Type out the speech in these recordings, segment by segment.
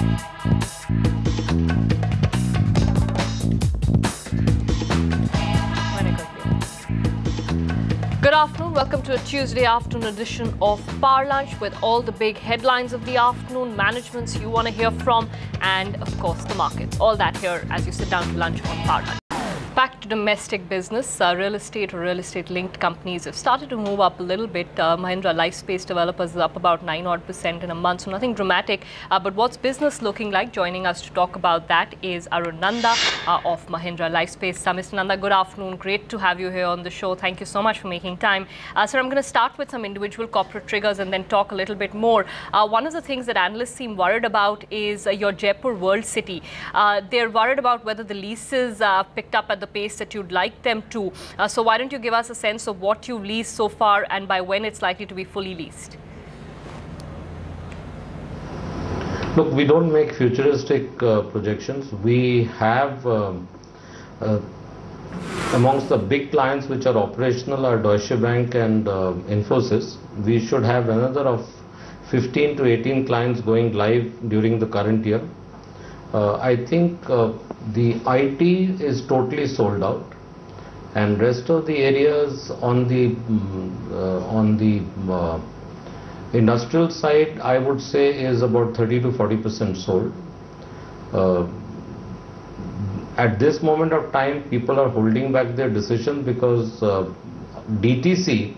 Good afternoon. Welcome to a Tuesday afternoon edition of Power Lunch with all the big headlines of the afternoon, managements you want to hear from, and of course the markets. All that here as you sit down to lunch on Power Lunch. Back to domestic business, real estate or real estate linked companies have started to move up a little bit. Mahindra Lifespace Developers is up about 9% in a month, so nothing dramatic. But what's business looking like? Joining us to talk about that is Arun Nanda of Mahindra Lifespace. Mr. Nanda, good afternoon. Great to have you here on the show. Thank you so much for making time. Sir, I'm going to start with some individual corporate triggers and then talk a little bit more. One of the things that analysts seem worried about is your Jaipur World City. They're worried about whether the leases picked up at the pace that you'd like them to. So why don't you give us a sense of what you've leased so far and by when it's likely to be fully leased? Look, we don't make futuristic projections. We have amongst the big clients which are operational are Deutsche Bank and Infosys. We should have another of 15 to 18 clients going live during the current year. I think the IT is totally sold out, and rest of the areas on the industrial side, I would say, is about 30 to 40% sold. At this moment of time, people are holding back their decision because DTC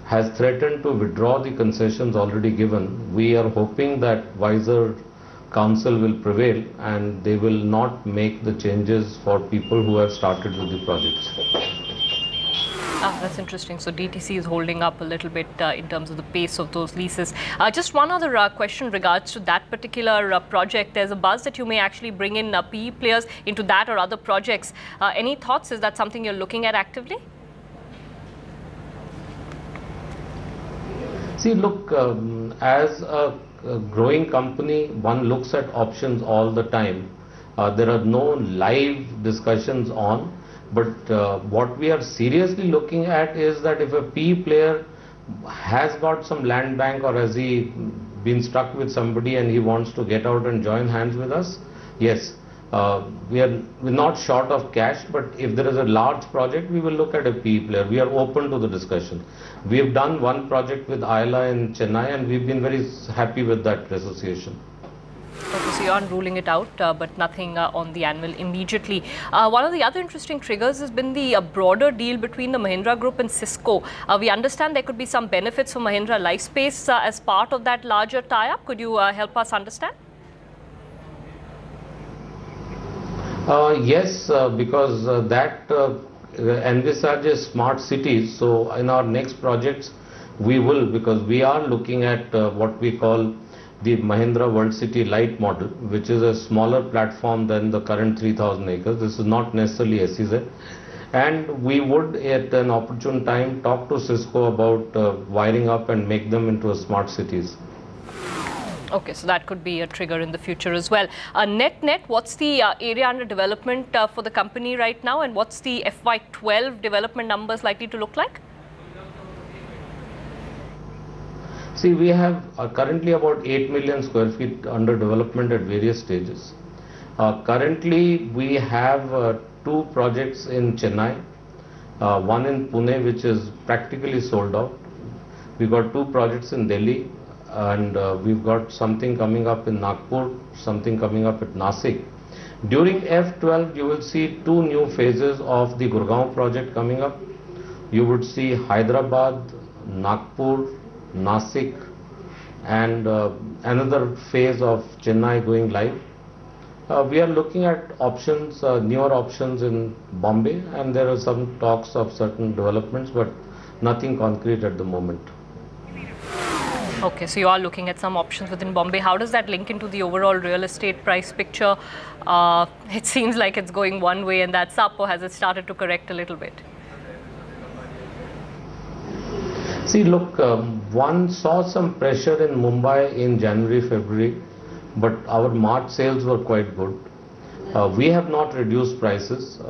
has threatened to withdraw the concessions already given. We are hoping that wiser council will prevail and they will not make the changes for people who have started with the projects. That's interesting. So DTC is holding up a little bit in terms of the pace of those leases. Just one other question regards to that particular project. There's a buzz that you may actually bring in PE players into that or other projects. Any thoughts? Is that something you're looking at actively? See, look, as a growing company, one looks at options all the time. There are no live discussions on, but what we are seriously looking at is that if a PE player has got some land bank or has he been stuck with somebody and he wants to get out and join hands with us, yes, we're not short of cash, but if there is a large project, we will look at a PE player. We are open to the discussion. We have done one project with Ayala in Chennai and we've been very happy with that association. Okay, so you aren't ruling it out, but nothing on the anvil immediately. One of the other interesting triggers has been the broader deal between the Mahindra Group and Cisco. We understand there could be some benefits for Mahindra Lifespace as part of that larger tie-up. Could you help us understand? Yes, because that envisages smart cities. So in our next projects, we will, because we are looking at what we call the Mahindra World City Light model, which is a smaller platform than the current 3,000 acres. This is not necessarily SEZ. And we would at an opportune time talk to Cisco about wiring up and make them into a smart cities. Okay, so that could be a trigger in the future as well. Net, what's the area under development for the company right now, and what's the FY12 development numbers likely to look like? See, we have currently about 8 million square feet under development at various stages. Currently, we have two projects in Chennai, one in Pune, which is practically sold out. We've got two projects in Delhi, and we've got something coming up in Nagpur, something coming up at Nasik. During F12, you will see two new phases of the Gurgaon project coming up. You would see Hyderabad, Nagpur, Nasik, and another phase of Chennai going live. We are looking at options, newer options in Bombay, and there are some talks of certain developments, but nothing concrete at the moment. Okay, so you are looking at some options within Bombay. How does that link into the overall real estate price picture? It seems like it's going one way and that's up, or has it started to correct a little bit? See, look, one saw some pressure in Mumbai in January, February, but our March sales were quite good. We have not reduced prices.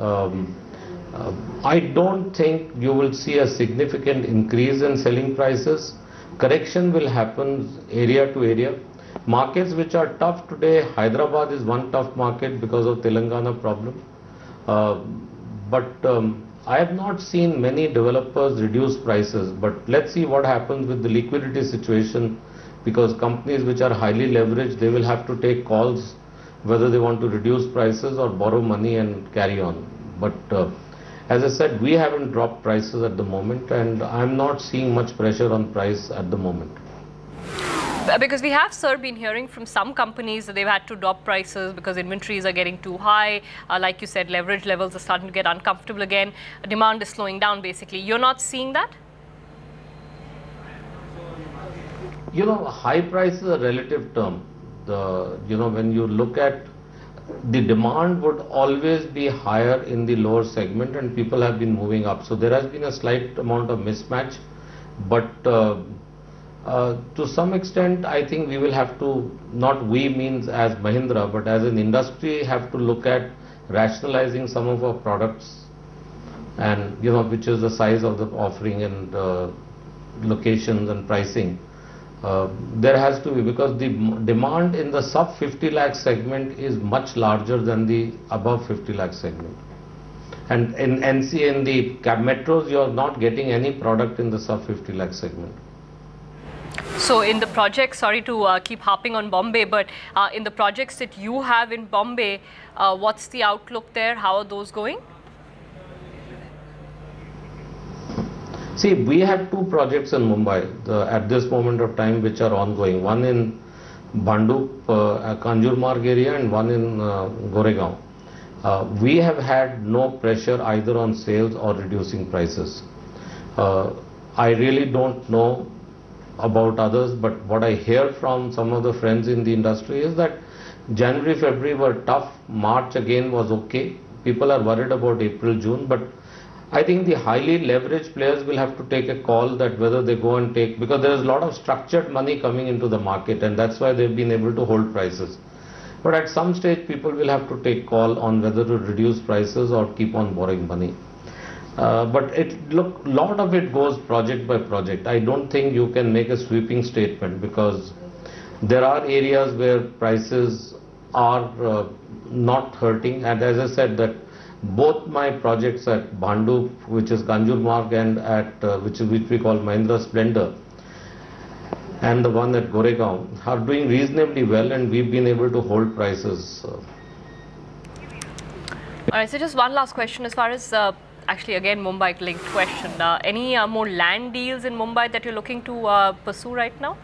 I don't think you will see a significant increase in selling prices. Correction will happen area to area. Markets which are tough today, Hyderabad is one tough market because of Telangana problem. But I have not seen many developers reduce prices, but let's see what happens with the liquidity situation, because companies which are highly leveraged, they will have to take calls whether they want to reduce prices or borrow money and carry on. But as I said, we haven't dropped prices at the moment, and I'm not seeing much pressure on price at the moment. Because we have, sir, been hearing from some companies that they've had to drop prices because inventories are getting too high. Like you said, leverage levels are starting to get uncomfortable again. Demand is slowing down, basically. You're not seeing that? You know, high price is a relative term. When you look at the demand would always be higher in the lower segment, and people have been moving up. So there has been a slight amount of mismatch, but to some extent, I think we will have to, not we means as Mahindra, but as an industry, have to look at rationalizing some of our products, and which is the size of the offering and locations and pricing. There has to be, because the demand in the sub 50 lakh segment is much larger than the above 50 lakh segment. And in NC, in the metros, you are not getting any product in the sub 50 lakh segment. So in the projects, sorry to keep harping on Bombay, but in the projects that you have in Bombay, what's the outlook there? How are those going? See, we have two projects in Mumbai at this moment of time which are ongoing. One in Bhandup, Kanjurmarg area, and one in Goregaon. We have had no pressure either on sales or reducing prices. I really don't know about others, but what I hear from some of the friends in the industry is that January, February were tough. March again was okay. People are worried about April, June, but I think the highly leveraged players will have to take a call that whether they go and take, because there is a lot of structured money coming into the market, and that's why they've been able to hold prices. But at some stage, people will have to take call on whether to reduce prices or keep on borrowing money. But lot of it goes project by project. I don't think you can make a sweeping statement, because there are areas where prices are not hurting, and as I said, that both my projects at Bhandup, which is Kanjurmarg, and at which we call Mahindra Splendor, and the one at Goregaon are doing reasonably well, and we've been able to hold prices. All right, so just one last question as far as actually again Mumbai linked question. Any more land deals in Mumbai that you're looking to pursue right now?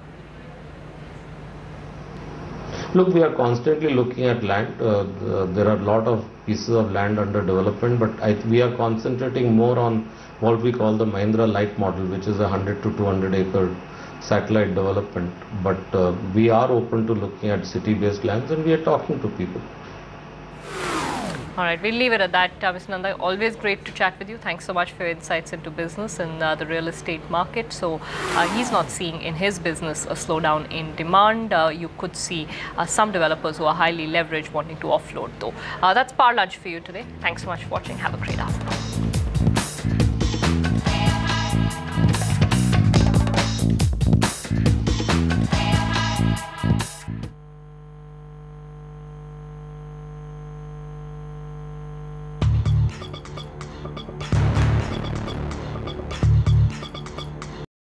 Look, we are constantly looking at land. There are a lot of pieces of land under development, but we are concentrating more on what we call the Mahindra Light model, which is a 100 to 200 acre satellite development. But we are open to looking at city-based lands, and we are talking to people. All right, we'll leave it at that. Mr. Nanda, always great to chat with you. Thanks so much for your insights into business and the real estate market. So he's not seeing in his business a slowdown in demand. You could see some developers who are highly leveraged wanting to offload though. That's Power Lunch for you today. Thanks so much for watching. Have a great afternoon.